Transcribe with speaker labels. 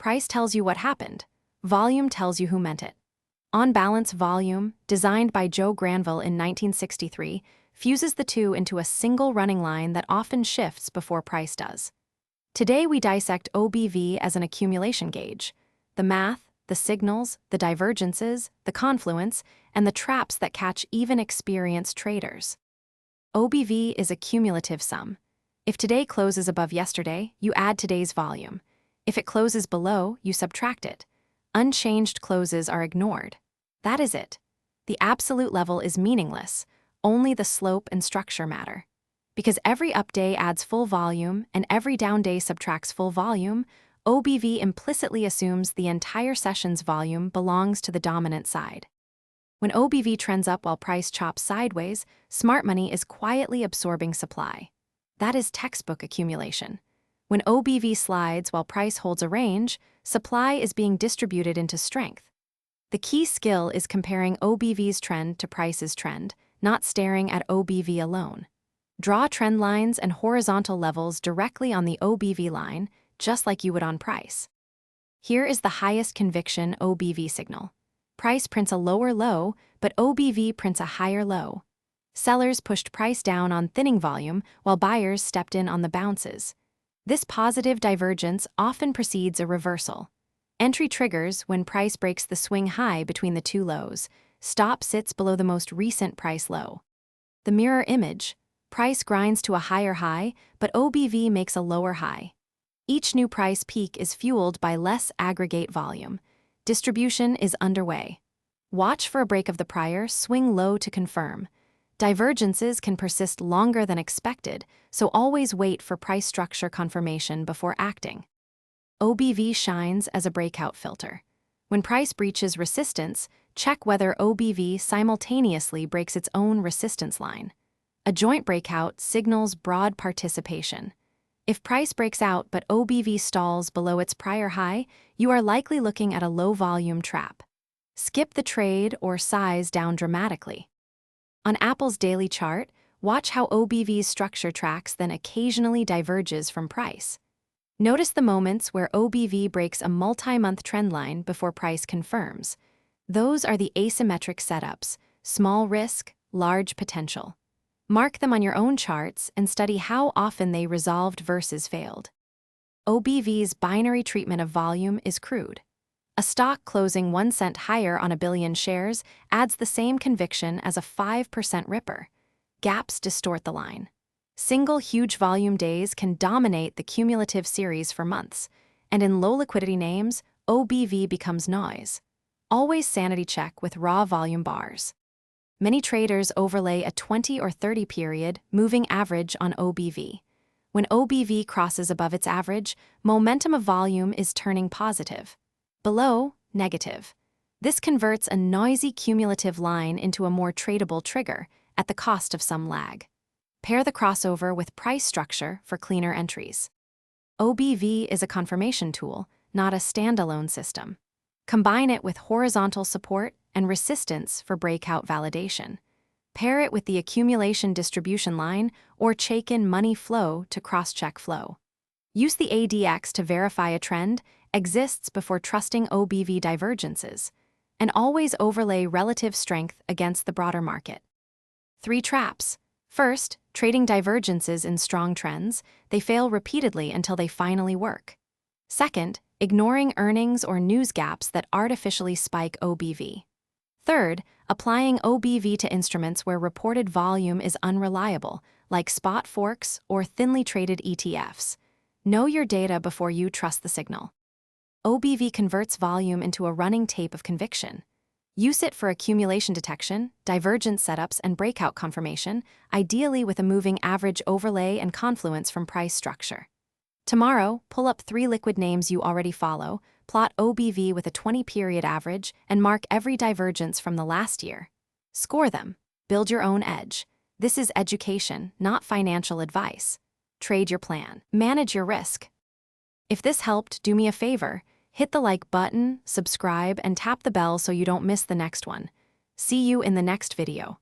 Speaker 1: price tells you what happened. Volume tells you who meant it. On balance volume, designed by Joe Granville in 1963, fuses the two into a single running line that often shifts before price does. Today we dissect OBV as an accumulation gauge. The math, the signals, the divergences, the confluence, and the traps that catch even experienced traders. OBV is a cumulative sum. If today closes above yesterday, you add today's volume. If it closes below, you subtract it. Unchanged closes are ignored. That is it. The absolute level is meaningless. Only the slope and structure matter. Because every up day adds full volume and every down day subtracts full volume, OBV implicitly assumes the entire session's volume belongs to the dominant side. When OBV trends up while price chops sideways, smart money is quietly absorbing supply. That is textbook accumulation. When OBV slides while price holds a range, supply is being distributed into strength. The key skill is comparing OBV's trend to price's trend, not staring at OBV alone. Draw trend lines and horizontal levels directly on the OBV line, just like you would on price. Here is the highest conviction OBV signal. Price prints a lower low, but OBV prints a higher low. Sellers pushed price down on thinning volume, while buyers stepped in on the bounces. This positive divergence often precedes a reversal. Entry triggers when price breaks the swing high between the two lows. Stop sits below the most recent price low. The mirror image. Price grinds to a higher high, but OBV makes a lower high. Each new price peak is fueled by less aggregate volume. Distribution is underway. Watch for a break of the prior, swing low to confirm. Divergences can persist longer than expected, so always wait for price structure confirmation before acting. OBV shines as a breakout filter. When price breaches resistance, check whether OBV simultaneously breaks its own resistance line. A joint breakout signals broad participation. If price breaks out but OBV stalls below its prior high, you are likely looking at a low-volume trap. Skip the trade or size down dramatically. On Apple's daily chart, watch how OBV's structure tracks then occasionally diverges from price. Notice the moments where OBV breaks a multi-month trend line before price confirms. Those are the asymmetric setups, small risk, large potential. Mark them on your own charts and study how often they resolved versus failed. OBV's binary treatment of volume is crude. A stock closing 1 cent higher on a billion shares adds the same conviction as a 5% ripper. Gaps distort the line. Single huge volume days can dominate the cumulative series for months, and in low liquidity names, OBV becomes noise. Always sanity check with raw volume bars. Many traders overlay a 20 or 30 period moving average on OBV. When OBV crosses above its average, momentum of volume is turning positive. Below, negative. This converts a noisy cumulative line into a more tradable trigger at the cost of some lag. Pair the crossover with price structure for cleaner entries. OBV is a confirmation tool, not a standalone system. Combine it with horizontal support and resistance for breakout validation. Pair it with the accumulation distribution line or Chaikin money flow to cross-check flow. Use the ADX to verify a trend exists before trusting OBV divergences, and always overlay relative strength against the broader market. 3 traps. First, trading divergences in strong trends. They fail repeatedly until they finally work. Second, ignoring earnings or news gaps that artificially spike OBV. Third, applying OBV to instruments where reported volume is unreliable, like spot forks or thinly traded ETFs. Know your data before you trust the signal. OBV converts volume into a running tape of conviction. Use it for accumulation detection, divergence setups, and breakout confirmation, ideally with a moving average overlay and confluence from price structure. Tomorrow, pull up 3 liquid names you already follow, plot OBV with a 20-period average, and mark every divergence from the last year. Score them. Build your own edge. This is education, not financial advice. Trade your plan. Manage your risk. If this helped, do me a favor. Hit the like button, subscribe, and tap the bell so you don't miss the next one. See you in the next video.